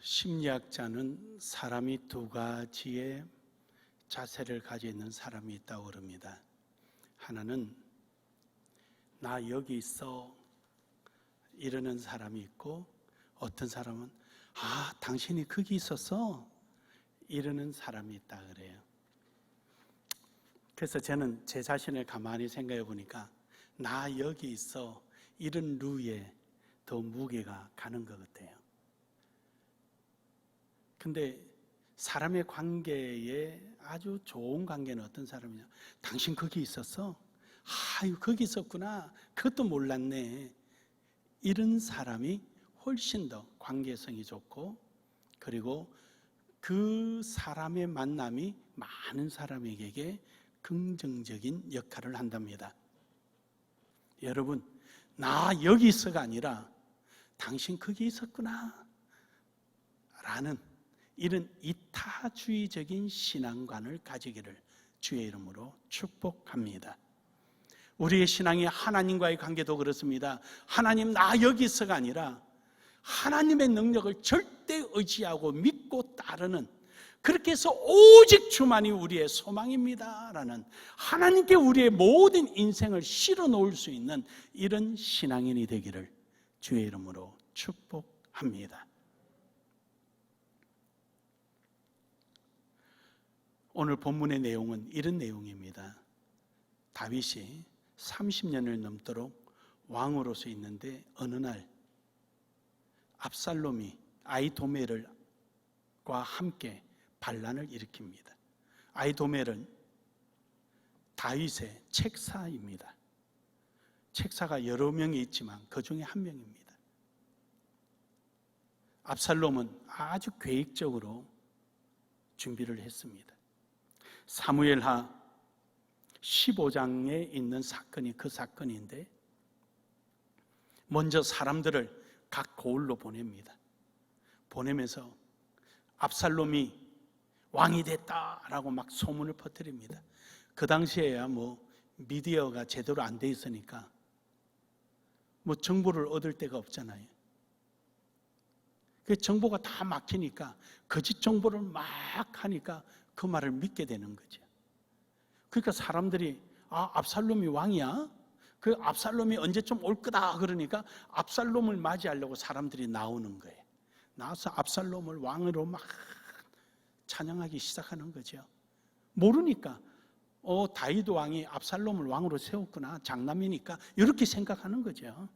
심리학자는 사람이 두 가지의 자세를 가지고 있는 사람이 있다고 그럽니다. 하나는 나 여기 있어 이러는 사람이 있고, 어떤 사람은 당신이 거기 있었어 이러는 사람이 있다 그래요. 그래서 저는 제 자신을 가만히 생각해 보니까 나 여기 있어 이런 루에 더 무게가 가는 것 같아요. 근데 사람의 관계에 아주 좋은 관계는 어떤 사람이냐, 당신 거기 있었어? 아유 거기 있었구나, 그것도 몰랐네. 이런 사람이 훨씬 더 관계성이 좋고, 그리고 그 사람의 만남이 많은 사람에게 긍정적인 역할을 한답니다. 여러분, 나 여기 있어가 아니라 당신 거기 있었구나 라는 이런 이타주의적인 신앙관을 가지기를 주의 이름으로 축복합니다. 우리의 신앙이 하나님과의 관계도 그렇습니다. 하나님 나 여기 있어가 아니라 하나님의 능력을 절대 의지하고 믿고 따르는, 그렇게 해서 오직 주만이 우리의 소망입니다 라는, 하나님께 우리의 모든 인생을 실어 놓을 수 있는 이런 신앙인이 되기를 주의 이름으로 축복합니다. 오늘 본문의 내용은 이런 내용입니다. 다윗이 30년을 넘도록 왕으로서 있는데 어느 날 압살롬이 아히도멜과 함께 반란을 일으킵니다. 아히도멜은 다윗의 책사입니다. 책사가 여러 명이 있지만 그 중에 한 명입니다. 압살롬은 아주 계획적으로 준비를 했습니다. 사무엘하 15장에 있는 사건이 그 사건인데, 먼저 사람들을 각 고을로 보냅니다. 보내면서 압살롬이 왕이 됐다라고 막 소문을 퍼뜨립니다. 그 당시에야 미디어가 제대로 안 돼 있으니까 정보를 얻을 데가 없잖아요. 그 정보가 다 막히니까 거짓 정보를 막 하니까 그 말을 믿게 되는 거죠. 그러니까 사람들이 압살롬이 왕이야? 그 압살롬이 언제쯤 올 거다 그러니까 압살롬을 맞이하려고 사람들이 나오는 거예요. 나와서 압살롬을 왕으로 막 찬양하기 시작하는 거죠. 모르니까 다윗 왕이 압살롬을 왕으로 세웠구나, 장남이니까 이렇게 생각하는 거죠.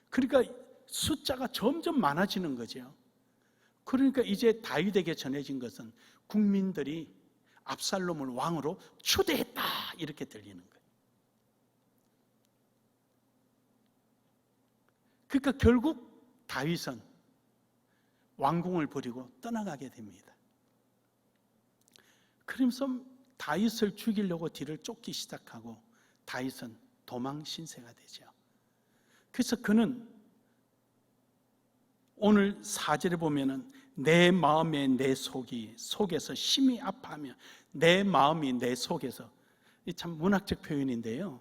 그러니까 숫자가 점점 많아지는 거죠. 그러니까 이제 다윗에게 전해진 것은 국민들이 압살롬을 왕으로 추대했다 이렇게 들리는 거예요. 그러니까 결국 다윗은 왕궁을 버리고 떠나가게 됩니다. 그러면서 다윗을 죽이려고 뒤를 쫓기 시작하고 다윗은 도망 신세가 되죠. 그래서 그는 오늘 4절에 보면은 내 마음에 내 속에서 심히 아파하며, 내 마음이 내 속에서, 이 참 문학적 표현인데요.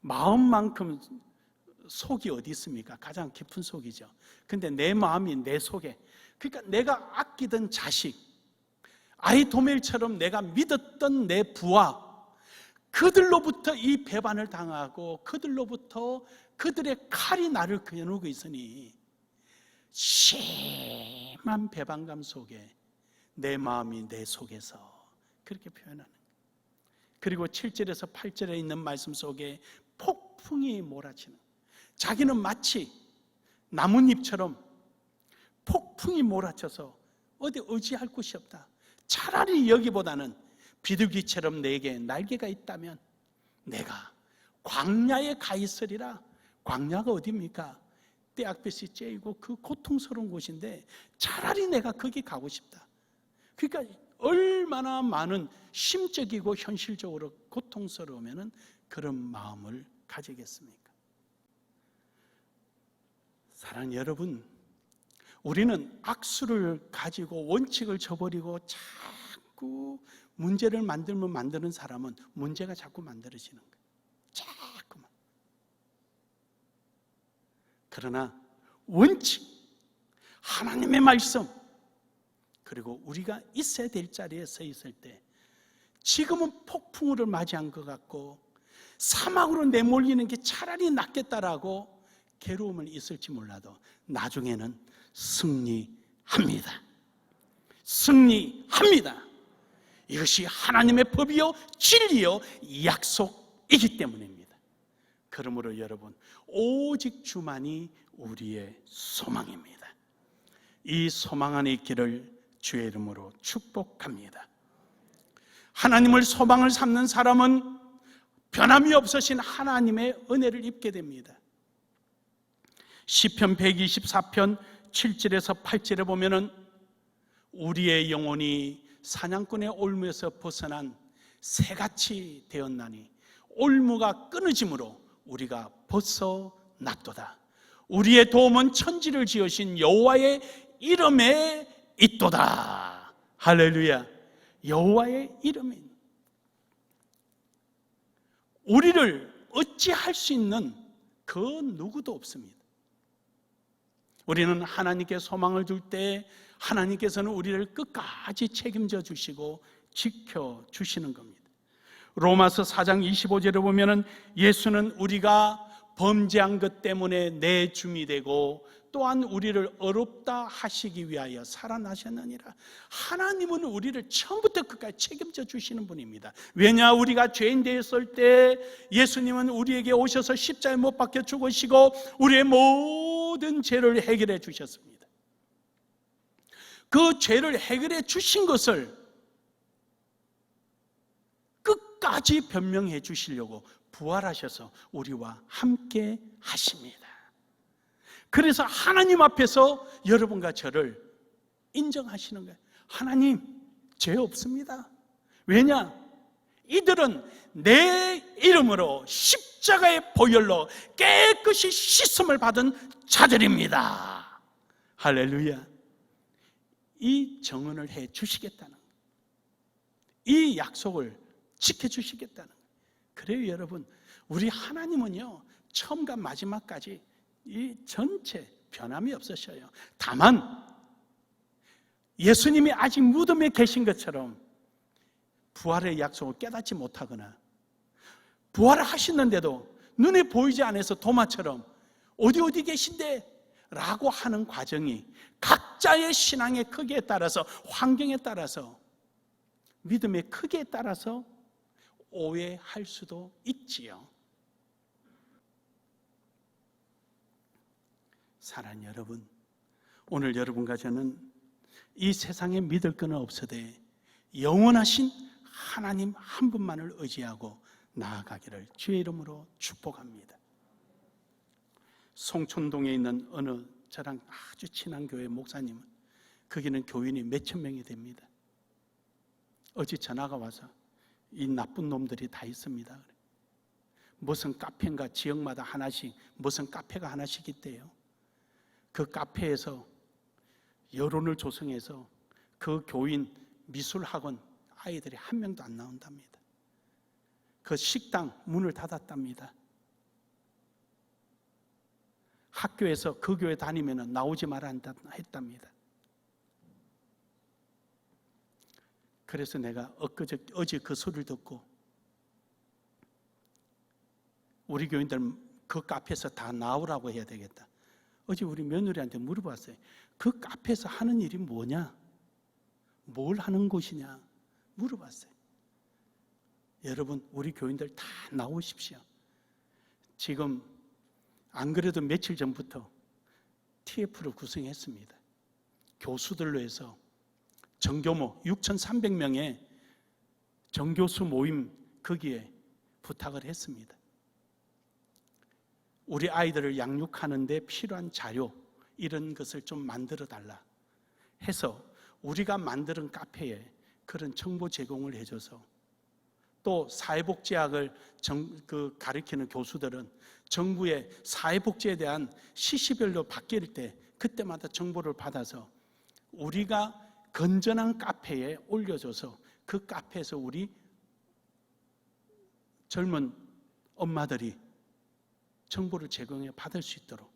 마음만큼 속이 어디 있습니까? 가장 깊은 속이죠. 근데 내 마음이 내 속에, 그러니까 내가 아끼던 자식, 아히도멜처럼 내가 믿었던 내 부하, 그들로부터 이 배반을 당하고 그들로부터 그들의 칼이 나를 겨누고 있으니 심한 배반감 속에 내 마음이 내 속에서, 그렇게 표현하는 거예요. 그리고 7절에서 8절에 있는 말씀 속에 폭풍이 몰아치는, 자기는 마치 나뭇잎처럼 폭풍이 몰아쳐서 어디 의지할 곳이 없다. 차라리 여기보다는 비둘기처럼 내게 날개가 있다면 내가 광야에 가 있으리라. 광야가 어디입니까? 떼약볕이 쬐이고 그 고통스러운 곳인데 차라리 내가 거기 가고 싶다. 그러니까 얼마나 많은 심적이고 현실적으로 고통스러우면 그런 마음을 가지겠습니까? 사랑하는 여러분, 우리는 악수를 가지고 원칙을 저버리고 자꾸 문제를 만드는 사람은 문제가 자꾸 만들어지는 거예요. 자꾸만. 그러나 원칙, 하나님의 말씀, 그리고 우리가 있어야 될 자리에 서 있을 때 지금은 폭풍우를 맞이한 것 같고 사막으로 내몰리는 게 차라리 낫겠다라고 괴로움을 있을지 몰라도 나중에는 승리합니다. 승리합니다. 이것이 하나님의 법이요 진리요 약속이기 때문입니다. 그러므로 여러분, 오직 주만이 우리의 소망입니다. 이 소망 안에 있기를 주의 이름으로 축복합니다. 하나님을 소망을 삼는 사람은 변함이 없으신 하나님의 은혜를 입게 됩니다. 시편 124편 7절에서 8절에 보면은 우리의 영혼이 사냥꾼의 올무에서 벗어난 새같이 되었나니 올무가 끊어짐으로 우리가 벗어났도다. 우리의 도움은 천지를 지으신 여호와의 이름에 있도다. 할렐루야. 여호와의 이름에 우리를 어찌할 수 있는 그 누구도 없습니다. 우리는 하나님께 소망을 둘 때 하나님께서는 우리를 끝까지 책임져 주시고 지켜 주시는 겁니다. 로마서 4장 25절에 보면은 예수는 우리가 범죄한 것 때문에 내 줌이 되고 또한 우리를 어렵다 하시기 위하여 살아나셨느니라. 하나님은 우리를 처음부터 끝까지 책임져 주시는 분입니다. 왜냐, 우리가 죄인 되었을 때 예수님은 우리에게 오셔서 십자가에 못 박혀 죽으시고 우리의 모든 죄를 해결해 주셨습니다. 그 죄를 해결해 주신 것을 끝까지 변명해 주시려고 부활하셔서 우리와 함께 하십니다. 그래서 하나님 앞에서 여러분과 저를 인정하시는 거예요. 하나님, 죄 없습니다. 왜냐? 이들은 내 이름으로 십자가의 보혈로 깨끗이 씻음을 받은 자들입니다. 할렐루야. 이 정언을 해 주시겠다는 거예요. 이 약속을 지켜주시겠다는 거예요. 그래요, 여러분. 우리 하나님은요, 처음과 마지막까지 이 전체 변함이 없으셔요. 다만 예수님이 아직 무덤에 계신 것처럼 부활의 약속을 깨닫지 못하거나 부활을 하시는데도 눈에 보이지 않아서 도마처럼 어디 계신데? 라고 하는 과정이 각자의 신앙의 크기에 따라서, 환경에 따라서, 믿음의 크기에 따라서 오해할 수도 있지요. 사랑하는 여러분, 오늘 여러분과 저는 이 세상에 믿을 건 없으되 영원하신 하나님 한 분만을 의지하고 나아가기를 주의 이름으로 축복합니다. 송촌동에 있는 어느 저랑 아주 친한 교회 목사님은, 거기는 교인이 몇천 명이 됩니다. 어제 전화가 와서 이 나쁜 놈들이 다 있습니다. 무슨 카페인가 지역마다 하나씩, 무슨 카페가 하나씩 있대요. 그 카페에서 여론을 조성해서 그 교인 미술학원 아이들이 한 명도 안 나온답니다. 그 식당 문을 닫았답니다. 학교에서 그 교회 다니면 나오지 말아 했답니다. 그래서 내가 어제 그 소리를 듣고 우리 교인들 그 카페에서 다 나오라고 해야 되겠다. 어제 우리 며느리한테 물어봤어요. 그 카페에서 하는 일이 뭐냐? 뭘 하는 곳이냐? 물어봤어요. 여러분, 우리 교인들 다 나오십시오. 지금 안 그래도 며칠 전부터 TF를 구성했습니다. 교수들로 해서 정교모 6,300명의 정교수 모임 거기에 부탁을 했습니다. 우리 아이들을 양육하는 데 필요한 자료 이런 것을 좀 만들어 달라 해서 우리가 만드는 카페에 그런 정보 제공을 해줘서, 또 사회복지학을 가르치는 교수들은 정부의 사회복지에 대한 시시별로 바뀔 때 그때마다 정보를 받아서 우리가 건전한 카페에 올려줘서 그 카페에서 우리 젊은 엄마들이 정보를 제공해 받을 수 있도록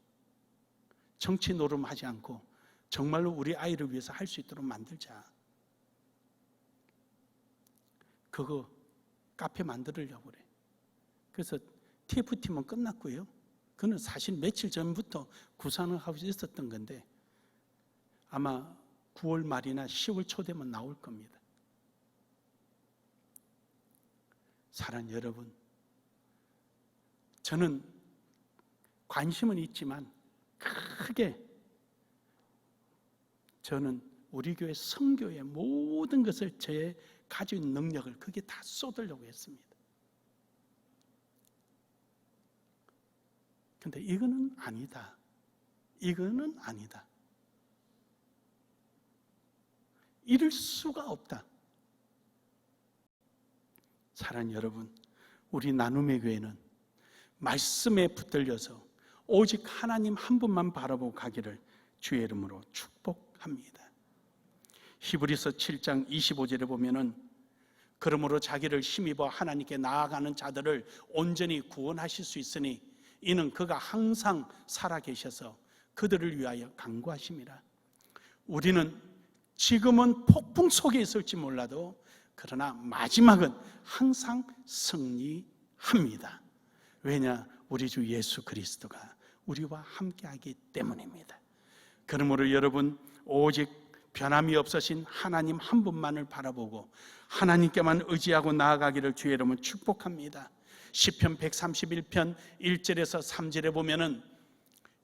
정치 노름하지 않고 정말로 우리 아이를 위해서 할 수 있도록 만들자. 그거 카페 만들려고 그래. 그래서 TF팀은 끝났고요. 그는 사실 며칠 전부터 구상을 하고 있었던 건데 아마 9월 말이나 10월 초 되면 나올 겁니다. 사랑하는 여러분, 저는 관심은 있지만 크게 저는 우리 교회 선교의 모든 것을 제 가지고 있는 능력을 거기에 다 쏟으려고 했습니다. 근데 이거는 아니다. 이거는 아니다. 이럴 수가 없다. 사랑하는 여러분, 우리 나눔의 교회는 말씀에 붙들려서 오직 하나님 한 분만 바라보고 가기를 주의 이름으로 축복합니다. 히브리서 7장 25절에 보면은 그러므로 자기를 힘입어 하나님께 나아가는 자들을 온전히 구원하실 수 있으니 이는 그가 항상 살아계셔서 그들을 위하여 간구하심이라. 우리는 지금은 폭풍 속에 있을지 몰라도 그러나 마지막은 항상 승리합니다. 왜냐? 우리 주 예수 그리스도가 우리와 함께하기 때문입니다. 그러므로 여러분, 오직 변함이 없으신 하나님 한 분만을 바라보고 하나님께만 의지하고 나아가기를 주의 이름으로 축복합니다. 시편 131편 1절에서 3절에 보면은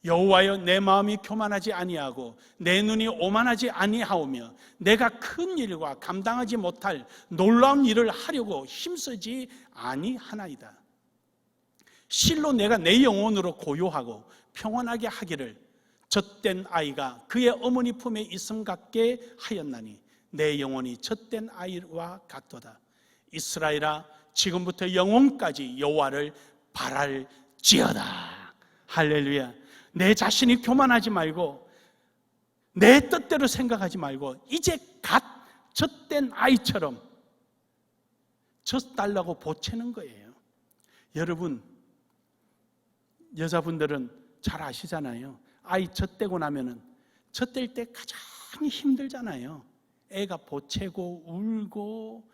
여호와여, 내 마음이 교만하지 아니하고 내 눈이 오만하지 아니하오며 내가 큰 일과 감당하지 못할 놀라운 일을 하려고 힘쓰지 아니하나이다. 실로 내가 내 영혼으로 고요하고 평안하게 하기를 젖된 아이가 그의 어머니 품에 있음 같게 하였나니 내 영혼이 젖된 아이와 같도다. 이스라엘아, 지금부터 영원까지 여호와를 바랄지어다. 할렐루야. 내 자신이 교만하지 말고 내 뜻대로 생각하지 말고 이제 갓 젖된 아이처럼 젖달라고 보채는 거예요. 여러분, 여자분들은 잘 아시잖아요. 아이 젖대고 나면은 젖댈 때 가장 힘들잖아요. 애가 보채고 울고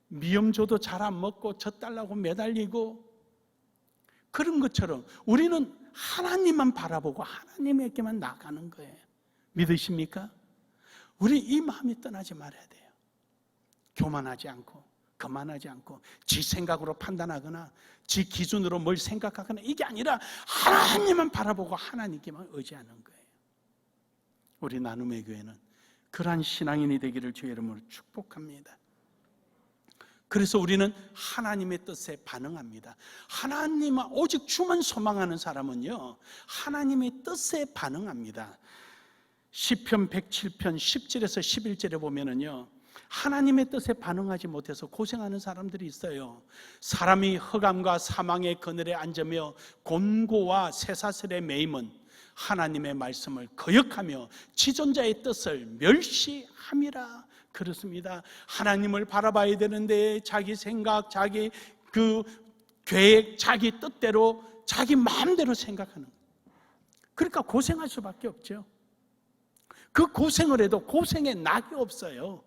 미염조도 잘 안 먹고 젖달라고 매달리고, 그런 것처럼 우리는 하나님만 바라보고 하나님에게만 나가는 거예요. 믿으십니까? 우리 이 마음이 떠나지 말아야 돼요. 교만하지 않고 거만하지 않고 지 생각으로 판단하거나 지 기준으로 뭘 생각하거나 이게 아니라 하나님만 바라보고 하나님께만 의지하는 거예요. 우리 나눔의 교회는 그러한 신앙인이 되기를 주의 이름으로 축복합니다. 그래서 우리는 하나님의 뜻에 반응합니다. 하나님만 오직 주만 소망하는 사람은요, 하나님의 뜻에 반응합니다. 시편 107편 10절에서 11절에 보면은요, 하나님의 뜻에 반응하지 못해서 고생하는 사람들이 있어요. 사람이 흑암과 사망의 그늘에 앉으며 곤고와 쇠사슬에 매임은 하나님의 말씀을 거역하며 지존자의 뜻을 멸시함이라. 그렇습니다. 하나님을 바라봐야 되는데 자기 생각, 자기 그 계획, 자기 뜻대로 자기 마음대로 생각하는 거예요. 그러니까 고생할 수밖에 없죠. 그 고생을 해도 고생에 낙이 없어요.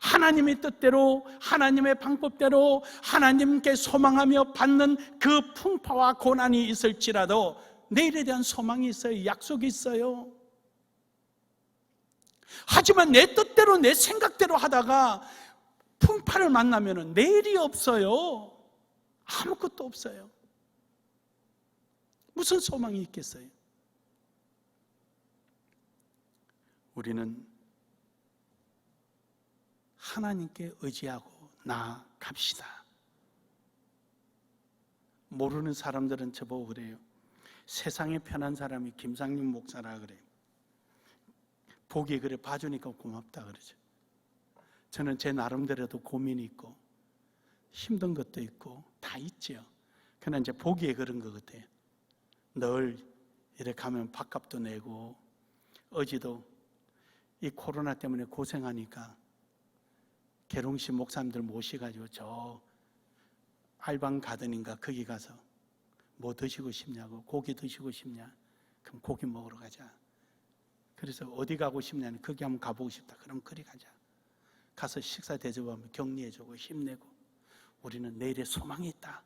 하나님의 뜻대로, 하나님의 방법대로 하나님께 소망하며 받는 그 풍파와 고난이 있을지라도 내일에 대한 소망이 있어요. 약속이 있어요. 하지만 내 뜻대로 내 생각대로 하다가 풍파를 만나면 내일이 없어요. 아무것도 없어요. 무슨 소망이 있겠어요? 우리는 하나님께 의지하고 나아갑시다. 모르는 사람들은 저보고 그래요. 세상에 편한 사람이 김상윤 목사라 그래요. 보기에 그래 봐주니까 고맙다 그러죠. 저는 제 나름대로도 고민이 있고 힘든 것도 있고 다 있죠. 그러나 이제 보기에 그런 것 같아요. 늘 이렇게 가면 밥값도 내고, 어제도 이 코로나 때문에 고생하니까 계룡시 목사님들 모셔가지고 저 알방 가든인가 거기 가서 뭐 드시고 싶냐고, 고기 드시고 싶냐, 그럼 고기 먹으러 가자. 그래서 어디 가고 싶냐면 거기 한번 가보고 싶다. 그럼 그리 가자. 가서 식사 대접하면 격려해주고 힘내고 우리는 내일의 소망이 있다.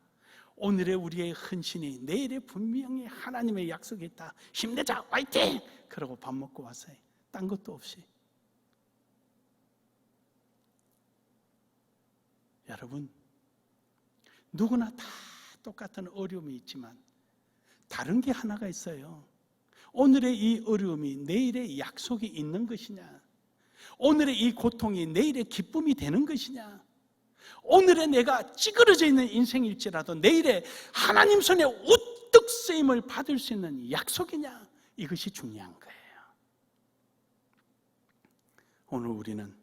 오늘의 우리의 헌신이 내일의 분명히 하나님의 약속이 있다. 힘내자 화이팅! 그러고 밥 먹고 왔어요. 딴 것도 없이. 여러분, 누구나 다 똑같은 어려움이 있지만 다른 게 하나가 있어요. 오늘의 이 어려움이 내일의 약속이 있는 것이냐? 오늘의 이 고통이 내일의 기쁨이 되는 것이냐? 오늘의 내가 찌그러져 있는 인생일지라도 내일의 하나님 손에 우뚝 쓰임을 받을 수 있는 약속이냐? 이것이 중요한 거예요. 오늘 우리는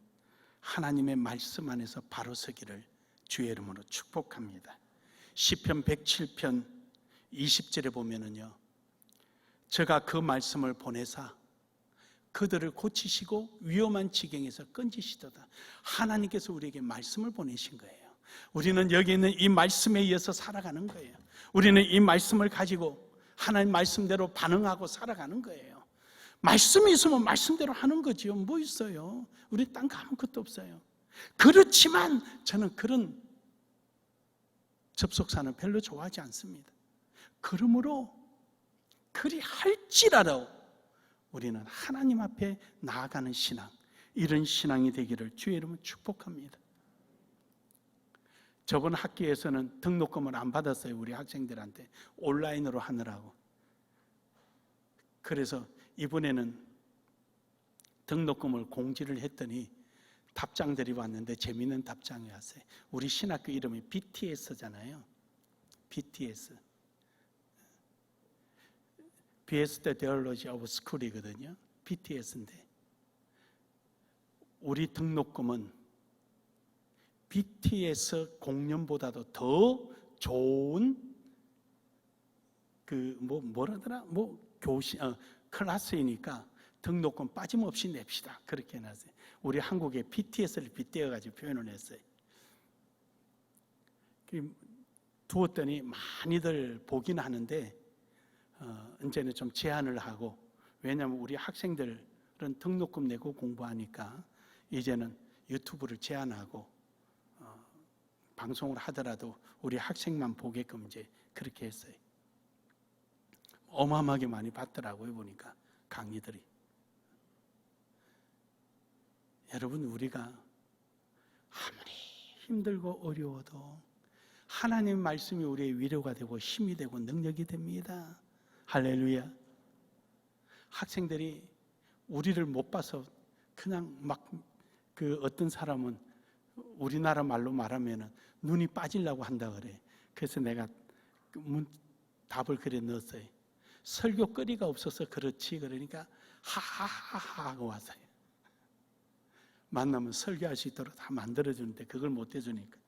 하나님의 말씀 안에서 바로 서기를 주의 이름으로 축복합니다. 시편 107편 20절에 보면은요, 저가 그 말씀을 보내사 그들을 고치시고 위험한 지경에서 건지시도다. 하나님께서 우리에게 말씀을 보내신 거예요. 우리는 여기 있는 이 말씀에 의해서 살아가는 거예요. 우리는 이 말씀을 가지고 하나님 말씀대로 반응하고 살아가는 거예요. 말씀이 있으면 말씀대로 하는 거지요. 뭐 있어요? 우리 딴 거 아무것도 없어요. 그렇지만 저는 그런 접속사는 별로 좋아하지 않습니다. 그러므로 그리 할지라도 우리는 하나님 앞에 나아가는 신앙, 이런 신앙이 되기를 주의 이름으로 축복합니다. 저번 학기에서는 등록금을 안 받았어요. 우리 학생들한테 온라인으로 하느라고. 그래서 이번에는 등록금을 공지를 했더니 답장들이 왔는데 재미있는 답장이 왔어요. 우리 신학교 이름이 BTS잖아요. BTS. BS Theology of School이거든요. BTS인데 우리 등록금은 BTS 공연보다도 더 좋은 클래스이니까 등록금 빠짐없이 냅시다. 그렇게 해놨어요. 우리 한국에 BTS를 빗대어가지고 표현을 했어요. 두었더니 많이들 보긴 하는데 이제는 좀 제한을 하고, 왜냐하면 우리 학생들은 등록금 내고 공부하니까 이제는 유튜브를 제한하고 방송을 하더라도 우리 학생만 보게끔 이제 그렇게 했어요. 어마어마하게 많이 받더라고요. 보니까 강의들이. 여러분, 우리가 아무리 힘들고 어려워도 하나님 말씀이 우리의 위로가 되고 힘이 되고 능력이 됩니다. 할렐루야. 학생들이 우리를 못 봐서 그냥 막 어떤 사람은 우리나라 말로 말하면 눈이 빠지려고 한다 그래. 그래서 내가 답을 그래 넣었어요. 설교거리가 없어서 그렇지. 그러니까 하하하 하고 왔어요. 만나면 설교할 수 있도록 다 만들어주는데 그걸 못 해주니까.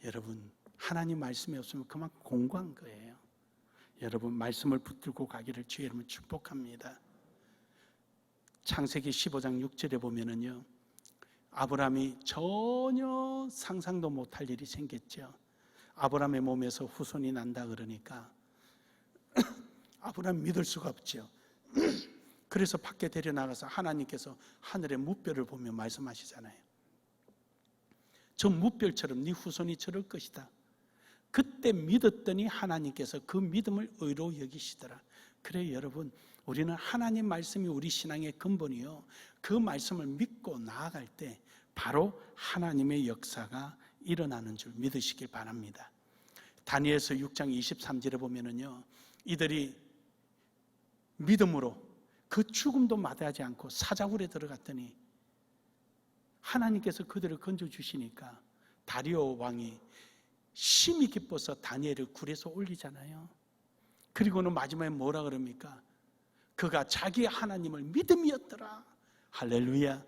여러분, 하나님 말씀이 없으면 그만큼 공고한 거예요. 여러분, 말씀을 붙들고 가기를 주의 이름으로 축복합니다. 창세기 15장 6절에 보면은요, 아브라함이 전혀 상상도 못할 일이 생겼죠. 아브라함의 몸에서 후손이 난다 그러니까 아브라함 믿을 수가 없죠. 그래서 밖에 데려나가서 하나님께서 하늘의 무별을 보며 말씀하시잖아요. 저 무별처럼 네 후손이 저럴 것이다. 그때 믿었더니 하나님께서 그 믿음을 의로 여기시더라. 그래 여러분, 우리는 하나님 말씀이 우리 신앙의 근본이요, 그 말씀을 믿고 나아갈 때 바로 하나님의 역사가 일어나는 줄 믿으시길 바랍니다. 다니엘서 6장 23절에 보면은요, 이들이 믿음으로 그 죽음도 마다하지 않고 사자굴에 들어갔더니 하나님께서 그들을 건져주시니까 다리오 왕이 심히 기뻐서 다니엘을 굴에서 올리잖아요. 그리고는 마지막에 뭐라 그럽니까? 그가 자기 하나님을 믿음이었더라. 할렐루야.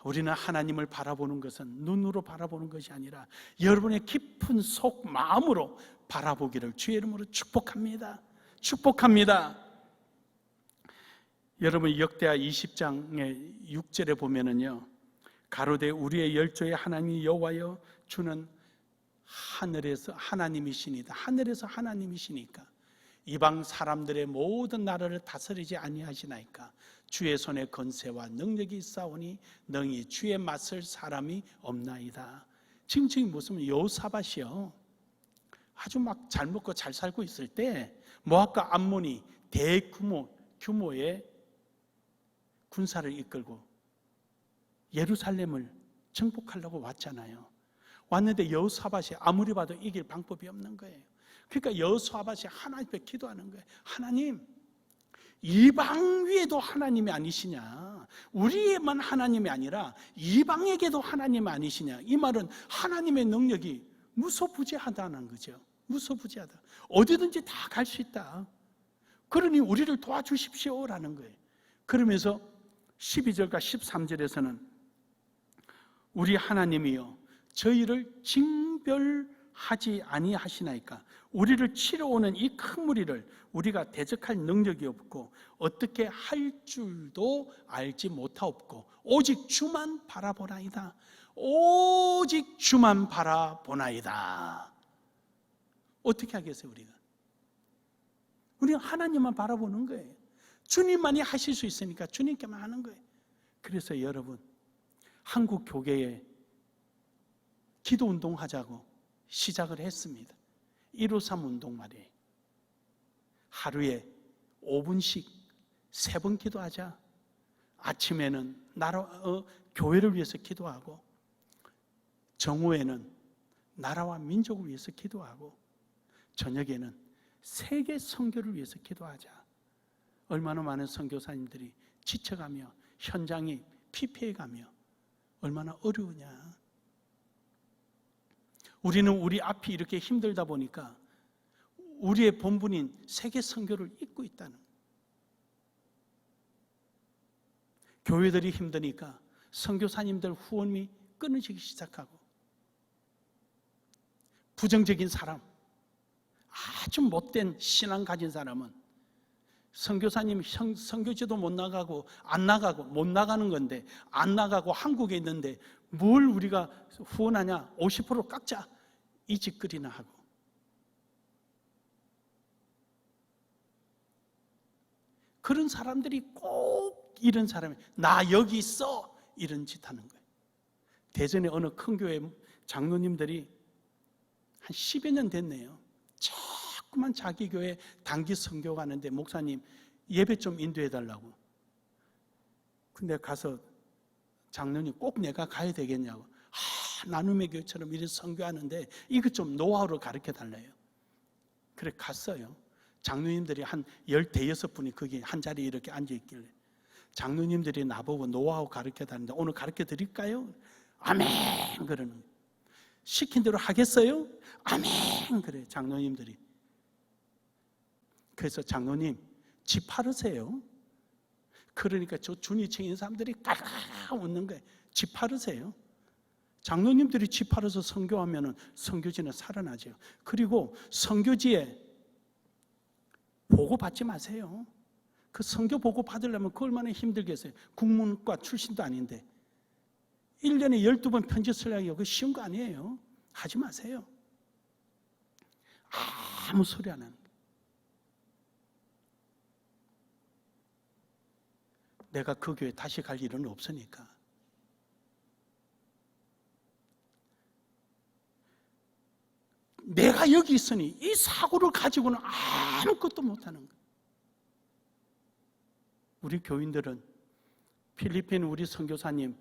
우리는 하나님을 바라보는 것은 눈으로 바라보는 것이 아니라 여러분의 깊은 속 마음으로 바라보기를 주의 이름으로 축복합니다. 축복합니다. 여러분, 역대하 20장의 6절에 보면은요, 가로되 우리의 열조의 하나님 여호와여, 주는 하늘에서 하나님이시니다. 하늘에서 하나님이시니까 이방 사람들의 모든 나라를 다스리지 아니하시나이까. 주의 손에 건세와 능력이 있사오니 능히 주의 맞설 사람이 없나이다. 지금 무슨 여호사밧이요, 아주 막 잘 먹고 잘 살고 있을 때 모압과 암몬이 대규모의 군사를 이끌고 예루살렘을 정복하려고 왔잖아요. 왔는데 여호사밧이 아무리 봐도 이길 방법이 없는 거예요. 그러니까 여호사밧이 하나님 앞에 기도하는 거예요. 하나님, 이방 위에도 하나님이 아니시냐? 우리에만 하나님이 아니라 이방에게도 하나님이 아니시냐? 이 말은 하나님의 능력이 무소부재하다는 거죠. 무소부재하다. 어디든지 다 갈 수 있다. 그러니 우리를 도와주십시오라는 거예요. 그러면서 12절과 13절에서는 우리 하나님이여 저희를 징벌하지 아니하시나이까. 우리를 치러오는 이 큰 무리를 우리가 대적할 능력이 없고 어떻게 할 줄도 알지 못하옵고 오직 주만 바라보나이다. 오직 주만 바라보나이다. 어떻게 하겠어요? 우리가 하나님만 바라보는 거예요. 주님만이 하실 수 있으니까 주님께만 하는 거예요. 그래서 여러분, 한국 교회에 기도 운동하자고 시작을 했습니다. 153 운동 말이에요. 하루에 5분씩 3번 기도하자. 아침에는 교회를 위해서 기도하고, 정오에는 나라와 민족을 위해서 기도하고, 저녁에는 세계 선교를 위해서 기도하자. 얼마나 많은 선교사님들이 지쳐가며 현장이 피폐해가며 얼마나 어려우냐. 우리는 우리 앞이 이렇게 힘들다 보니까 우리의 본분인 세계 선교를 잊고 있다는 거예요. 교회들이 힘드니까 선교사님들 후원이 끊어지기 시작하고, 부정적인 사람, 아주 못된 신앙 가진 사람은 선교사님 선교지도 못 나가고 못 나가는 건데, 안 나가고 한국에 있는데 뭘 우리가 후원하냐, 50% 깎자, 이 짓거리나 하고. 그런 사람들이 꼭 이런 사람이 나 여기 있어 이런 짓 하는 거예요. 대전에 어느 큰 교회 장로님들이 한 10여 년 됐네요. 자꾸만 자기 교회 단기 선교 가는데 목사님 예배 좀 인도해 달라고. 근데 가서 장로님 꼭 내가 가야 되겠냐고. 나눔의 교회처럼 이런 선교하는데 이거 좀 노하우로 가르쳐 달래요. 그래 갔어요. 장로님들이 한 15분이 거기 한 자리에 이렇게 앉아 있길래 장로님들이 나보고 노하우 가르쳐 달라는데 오늘 가르쳐 드릴까요? 아멘 그러는 거예요. 시킨 대로 하겠어요? 아멘 그래 장로님들이. 그래서 장로님 집 팔으세요. 그러니까 저 준이층 있는 사람들이 까르르 웃는 거예요. 집 팔으세요. 장로님들이 집 팔아서 선교하면 선교지는 살아나죠. 그리고 선교지에 보고 받지 마세요. 그 선교 보고 받으려면 그 얼마나 힘들겠어요. 국문과 출신도 아닌데 1년에 12번 편지 쓰려고 그거 쉬운 거 아니에요. 하지 마세요. 아무 소리 안 하는 거예요. 내가 그 교회 다시 갈 일은 없으니까. 내가 여기 있으니 이 사고를 가지고는 아무것도 못하는 거예요. 우리 교인들은 필리핀 우리 선교사님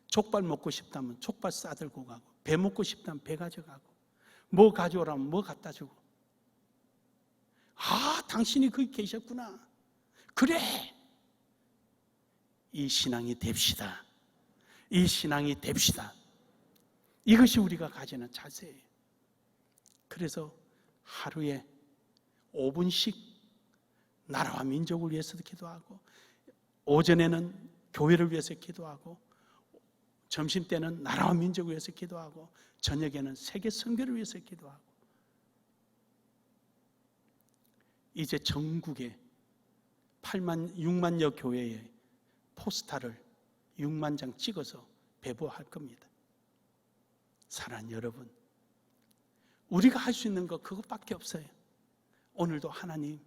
족발 먹고 싶다면 족발 싸들고 가고, 배 먹고 싶다면 배 가져가고, 뭐 가져오라면 뭐 갖다 주고. 당신이 거기 계셨구나. 그래, 이 신앙이 됩시다. 이 신앙이 됩시다. 이것이 우리가 가지는 자세예요. 그래서 하루에 5분씩 나라와 민족을 위해서도 기도하고, 오전에는 교회를 위해서 기도하고, 점심때는 나라와 민족을 위해서 기도하고, 저녁에는 세계 선교를 위해서 기도하고. 이제 전국에 6만여 교회에 포스터를 6만 장 찍어서 배부할 겁니다. 사랑하는 여러분, 우리가 할 수 있는 거 그것밖에 없어요. 오늘도 하나님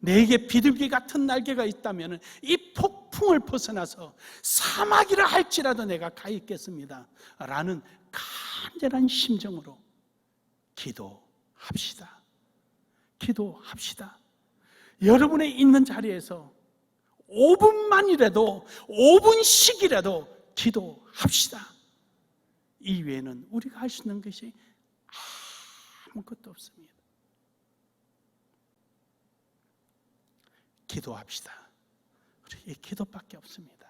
내게 비둘기 같은 날개가 있다면 이 폭풍을 벗어나서 사막이라 할지라도 내가 가 있겠습니다 라는 간절한 심정으로 기도합시다. 기도합시다. 여러분의 있는 자리에서 5분만이라도 5분씩이라도 기도합시다. 이 외에는 우리가 할 수 있는 것이 아무것도 없습니다. 기도합시다. 우리 기도밖에 없습니다.